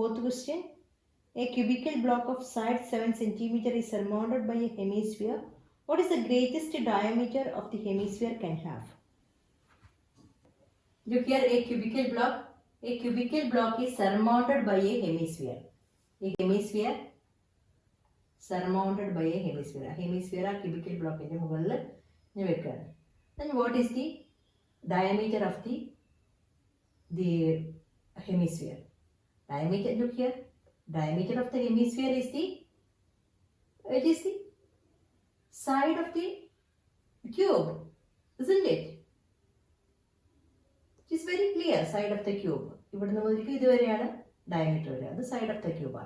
Fourth question. A cubical block of side 7 cm is surmounted by a hemisphere. What is the greatest diameter of the hemisphere can have? Look here, a cubical block. A cubical block is surmounted by a hemisphere. A hemisphere surmounted by a hemisphere. A hemisphere a cubical block in the mugal. Then what is the diameter of the hemisphere? Diameter, look here. Diameter of the hemisphere is the side of the cube, isn't it? It is very clear, side of the cube. Diameter, the side of the cube.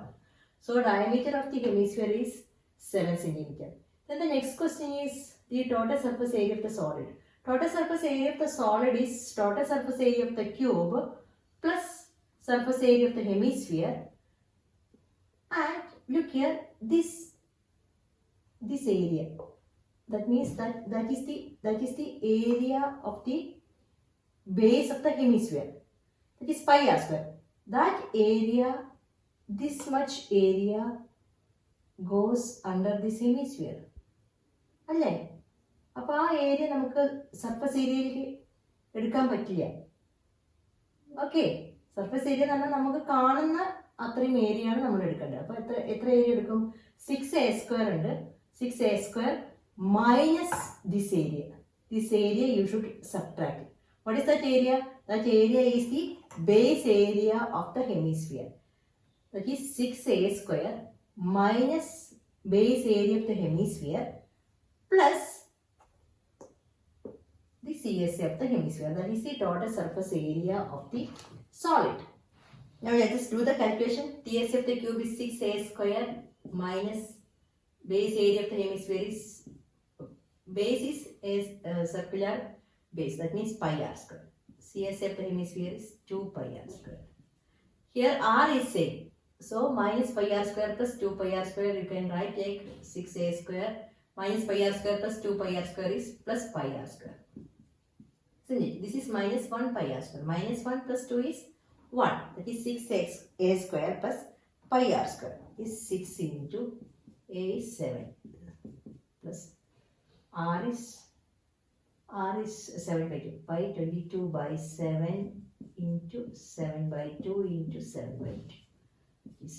So diameter of the hemisphere is 7 cm. Then the next question is the total surface area of the solid. Total surface area of the solid is total surface area of the cube plus surface area of the hemisphere. And look here, this area. That means that is the area of the base of the hemisphere. That is pi r square. That area, this much area goes under this hemisphere. അല്ലേ? അപ്പോൾ ആ area നമുക്ക് surface ഏരിയയിൽ എടുക്കാൻ പറ്റില്ല. Okay, surface area എന്ന് പറഞ്ഞാൽ നമുക്ക് കാണുന്ന അത്രയും ഏരിയ ആണ് നമ്മൾ എടുക്കേണ്ടത്. അപ്പോൾ എത്ര ഏരിയ എടുക്കും? 6a² ഉണ്ട്. 6a² minus this area. This area you should subtract. What is that area? That area is the base area of the hemisphere. That is 6a² minus base area of the hemisphere plus the CSA of the hemisphere. That is the total surface area of the solid. Now let us do the calculation. TSA of the cube is 6a² minus base area of the hemisphere is, base is a circular base. That means pi r square. CSA of the hemisphere is 2 pi r square. Here r is same. So minus pi r square plus 2 pi r square, you can write like 6a² minus pi r square plus 2 pi r square is plus pi r square. Isn't it? This is minus 1 pi r square. Minus 1 plus 2 is 1. That is 6a² plus pi r square is 6 into a is 7 plus r is 7 by 2. Pi 22 by 7 into 7 by 2 into 7 by 2 is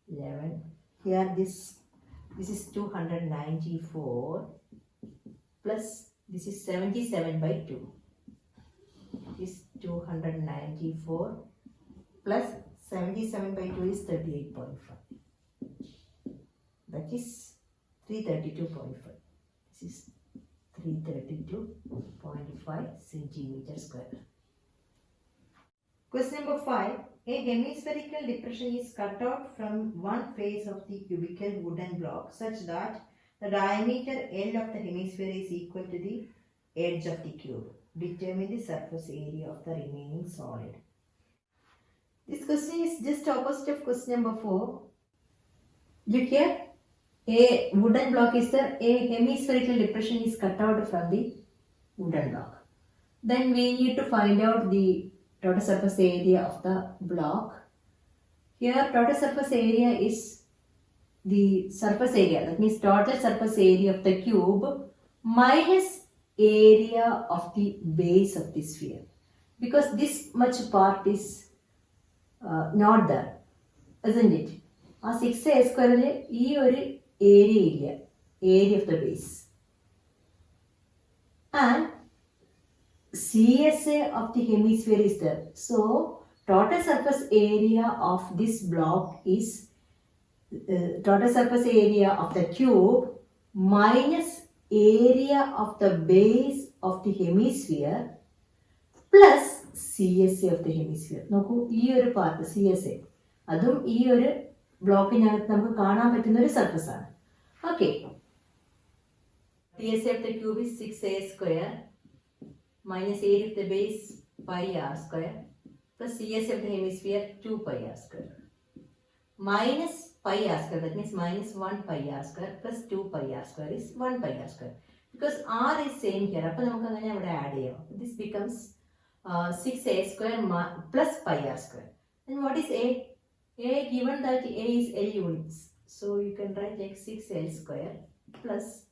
11. Here this is 294 plus this is 77 by 2. This 294 plus 77 by 2 is 38.5. That is 332.5. This is 332.5 centimeter square. Question number 5. A hemispherical depression is cut out from one face of the cubical wooden block such that the diameter L of the hemisphere is equal to the edge of the cube. Determine the surface area of the remaining solid. This question is just opposite of question number 4. Look here. A wooden block is there. A hemispherical depression is cut out from the wooden block. Then we need to find out the total surface area of the block. Here total surface area is the surface area. That means total surface area of the cube minus area of the base of the sphere. Because this much part is not there, isn't it? ആ 6a² ഈ ഒരു area ഇല്ല, area of the base. And CSA of the hemisphere is there. So total surface area of this block is total surface area of the cube minus area of the base of the hemisphere plus CSA of the hemisphere. നോക്കൂ, ഈ ഒരു part CSA അതും ഈ ഒരു ബ്ലോക്കിനകത്ത് നമുക്ക് കാണാൻ പറ്റുന്ന ഒരു സർഫസ് ആണ്. Okay, TSA of the cube is 6a² minus area of the base pi r square plus CSA of the hemisphere 2 pi r square minus pi r square. That means minus 1 pi r square plus 2 pi r square is 1 pi r square. Because r is same here, അപ്പോൾ നമുക്ക് അങ്ങനെ അവിടെ add ചെയ്യാം. This becomes 6a² plus pi r square. And what is A? A, given that A is L units. So you can write like 6L square plus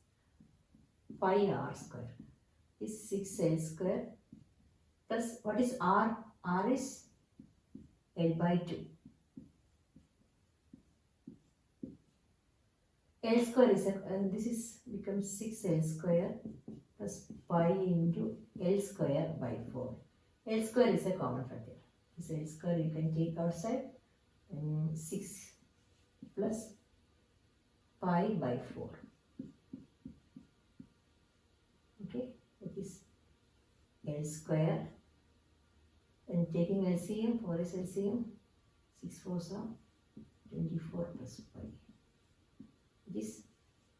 5R square. Is 6L square plus what is R? R is L by 2. L square is, this is becomes 6L square plus pi into L square by 4. L square is a common factor. This L square you can take outside, and 6 plus pi by 4. Okay, that is L square. And taking LCM, 4 is LCM, 6 4s are 24 plus pi. This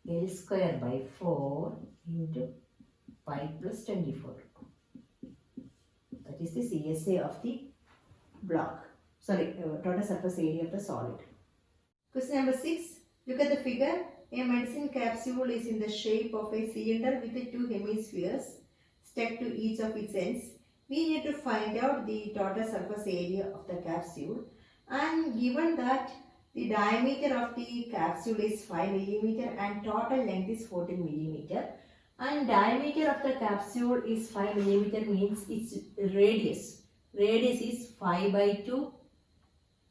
L square by 4 into pi plus 24. That is the CSA of the block. Total surface area of the solid. Question number 6. Look at the figure. A medicine capsule is in the shape of a cylinder with 2 hemispheres stuck to each of its ends. We need to find out the total surface area of the capsule, and given that the diameter of the capsule is 5 mm and total length is 14 mm, and diameter of the capsule is 5 mm means its radius is 5 by 2.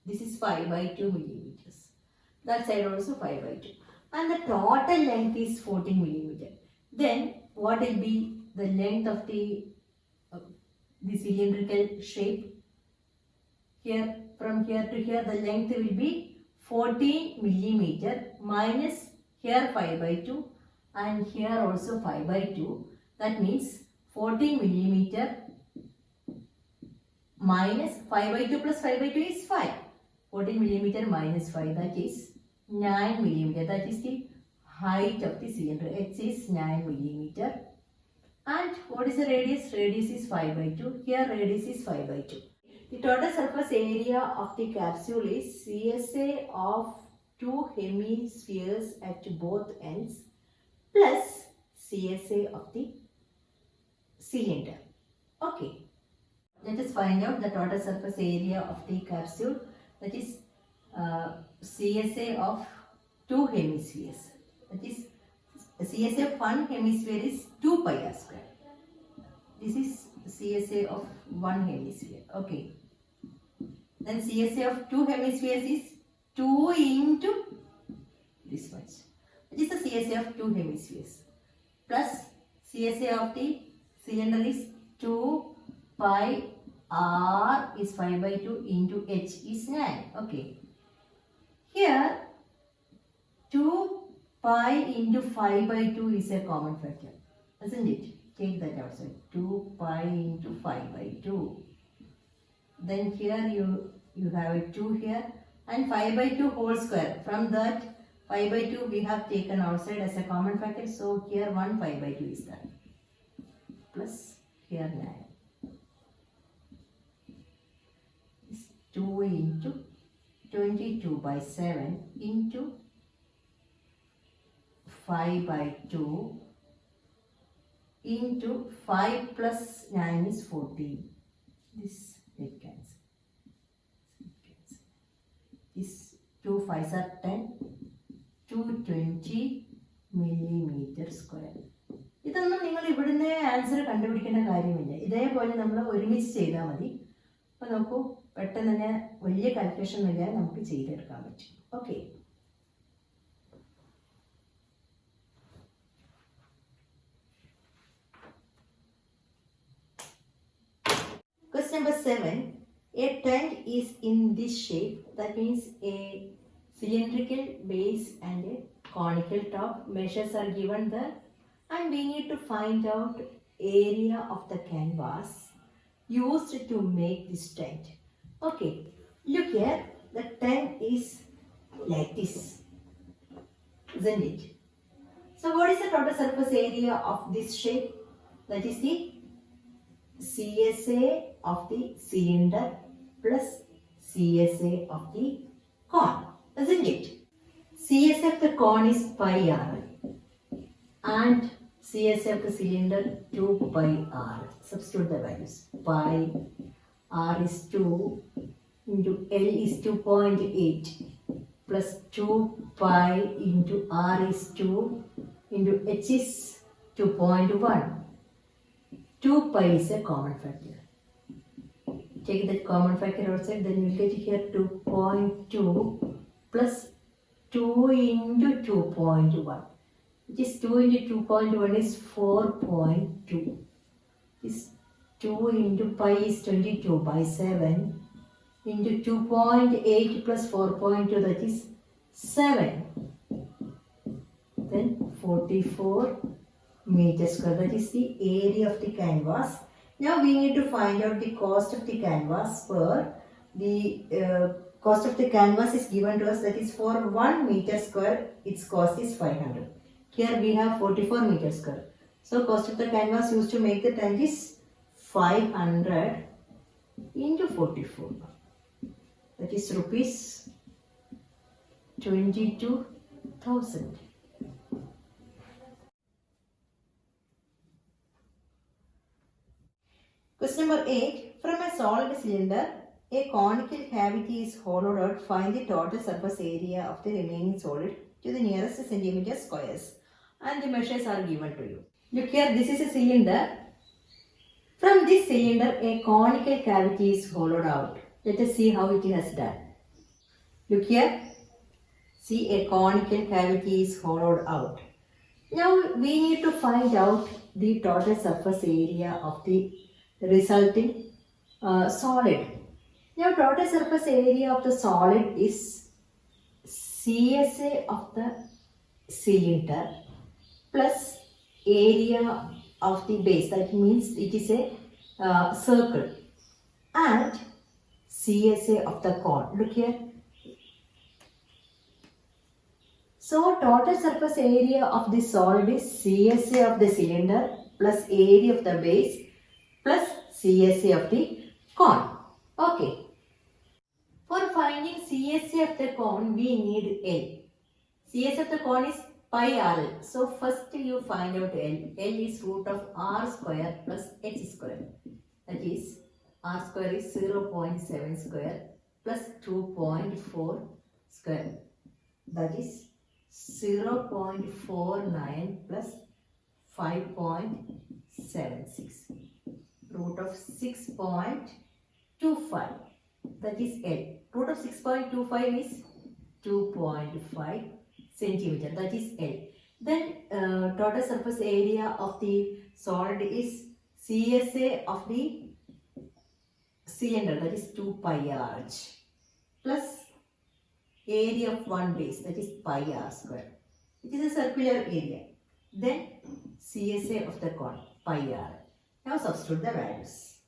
This is 5 by 2 millimeters. That side also 5 by 2. And the total length is 14 millimeter. Then what will be the length of the cylindrical shape? Here, from here to here, the length will be 14 millimeter minus here 5 by 2 and here also 5 by 2. That means 14 millimeter minus 5 by 2 plus 5 by 2 is 5. 14 millimeter minus 5, that is 9 millimeter. That is the height of the cylinder. H is 9 millimeter. And what is the radius? Radius is 5 by 2. Here radius is 5 by 2. The total surface area of the capsule is CSA of 2 hemispheres at both ends plus CSA of the cylinder. Okay. Let us find out the total surface area of the capsule. That is CSA of 2 hemispheres. That is CSA of one hemisphere is 2 pi r square. This is CSA of one hemisphere. Okay. Then CSA of 2 hemispheres is 2 into this much. That is the CSA of 2 hemispheres. Plus CSA of the cylinder is 2 pi r is 5 by 2 into h is 9. Okay. Here 2 pi into 5 by 2 is a common factor, isn't it? Take that outside. 2 pi into 5 by 2. Then here you have a 2 here and 5 by 2 whole square. From that 5 by 2 we have taken outside as a common factor. So here 1 5 by 2 is that. Plus here 9. It's 2 into 22 by 7 into 5 by 2 into 5 plus 9 is 14. This it cancels. This 2 5s are 10. 220 millimeter square. ഇതൊന്നും നിങ്ങൾ ഇവിടുന്ന് answer കണ്ടുപിടിക്കേണ്ട കാര്യമില്ല. ഇതേപോലെ നമ്മൾ ഒരുമിച്ച് ചെയ്താൽ മതി. അപ്പോൾ നോക്കൂ, പെട്ടെന്ന് തന്നെ വലിയ കാൽക്കുലേഷൻ ഇല്ലാതെ നമുക്ക് ചെയ്തെടുക്കാൻ പറ്റും. Okay. Question number 7. A tent is in this shape. That means a cylindrical base and a conical top. Measures are given there. And we need to find out area of the canvas used to make this tent. Okay. Look here. The tent is like this. Isn't it? So what is the total surface area of this shape? That is the CSA of the cylinder plus CSA of the cone, isn't it? CSA of the cone is pi r and CSA of the cylinder 2 pi r. Substitute the values. Pi r is 2, into L is 2.8 plus 2 pi into R is 2 into H is 2.1. 2 pi is a common factor. Take that common factor outside, then we'll get here 2.2 plus 2 into 2.1, which is 2 into 2.1 is 4.2. This 2 into pi is 22 by 7 into 2.8 plus 4.2, that is 7. Then 44 meters square, that is the area of the canvas. Now we need to find out the cost of the canvas per the cost of the canvas is given to us, that is for 1 meter square its cost is 500. Here we have 44 meters square. So cost of the canvas used to make the tent is 500 into 44. That is rupees 22,000. Question number 8. From a solid cylinder, a conical cavity is hollowed out. Find the total surface area of the remaining solid to the nearest centimeter squares. And the measures are given to you. Look here, this is a cylinder. From this cylinder, a conical cavity is hollowed out. Let us see how it has done. Look here. See, a conical cavity is hollowed out. Now we need to find out the total surface area of the resulting solid. Now total surface area of the solid is CSA of the cylinder plus area of the base, that means it is a circle, and CSA of the cone. Look here. So total surface area of the solid is CSA of the cylinder plus area of the base plus CSA of the cone. Okay. For finding CSA of the cone, we need L. CSA of the cone is pi RL. So first you find out L. L is root of R square plus H square. That is, R square is 0.7 square plus 2.4 square. That is 0.49 plus 5.76. Root of 6.25. That is L. Root of 6.25 is 2.5 centimeter. That is L. Then total surface area of the solid is CSA of the cylinder, that is 2 pi arch, plus area of one base, that is pi r square. It is a circular area. Then CSA of the cone, pi r. Now substitute the values.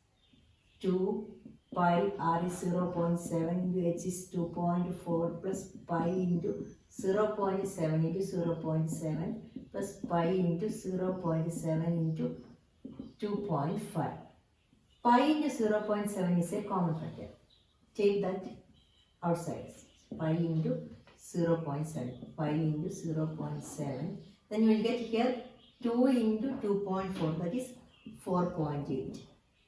2 pi r is 0.7 into h is 2.4 plus pi into 0.7 into 0.7 plus pi into 0.7 into 2.5. Pi into 0.7 is a common factor. Take that outside. Pi into 0.7. Pi into 0.7. Then you will get here 2 into 2.4, that is 4.8.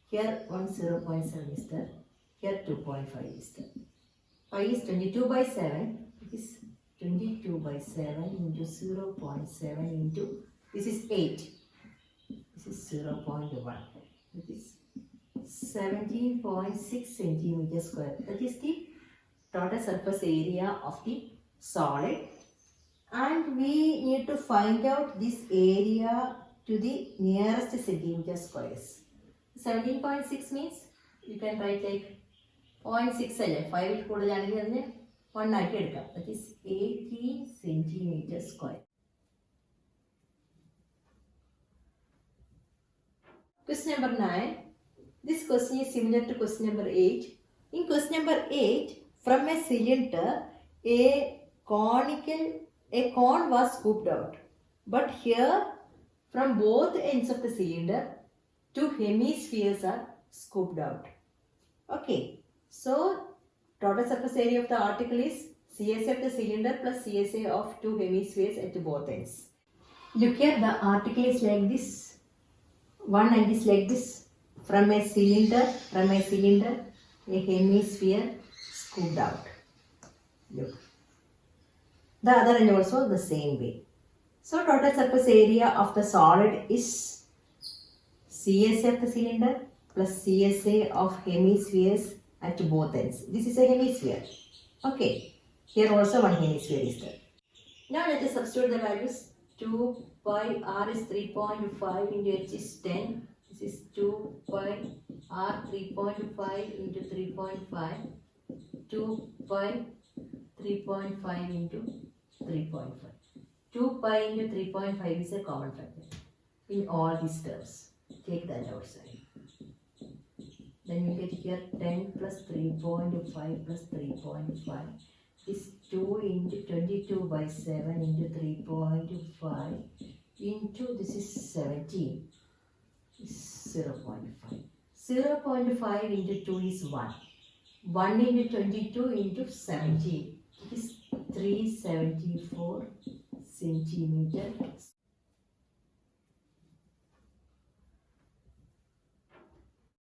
Here 0.7 is there. Here 2.5 is there. Pi is 22 by 7. It is 22 by 7 into 0.7 into, this is 8. This is 0.1. That is 17.6 centimeter square. That is the total surface area of the solid. And we need to find out this area to the nearest centimeter squares. 17.6 means you can write like 0.6 അല്ലേ 5 ൽ കൂടുതലാണെങ്കിൽ അതിനെ 1 ആക്കി എടുക്കാം. That is 18 centimeter square. Question number 9. This question is similar to question number 8. In question number 8, from a cylinder, a cone was scooped out. But here, from both ends of the cylinder, two hemispheres are scooped out. Okay, so total surface area of the article is CSA of the cylinder plus CSA of two hemispheres at both ends. Look here, the article is like this. One end is like this. From a cylinder, a hemisphere scooped out. Look. The other end also the same way. So total surface area of the solid is CSA of the cylinder plus CSA of hemispheres at both ends. This is a hemisphere. Okay. Here also one hemisphere is there. Now let us substitute the values. 2 pi r is 3.5 into h is 10. This is 2 pi r 3.5 into 3.5. 2 pi 3.5 into 3.5. 2 pi into 3.5 is a common factor in all these terms. Take that outside. Then you get here 10 plus 3.5 plus 3.5 is 2 into 22 by 7 into 3.5 into this is 17 is 0.5. 0.5 into 2 is 1. 1 into 22 into 17 is 374 centimeter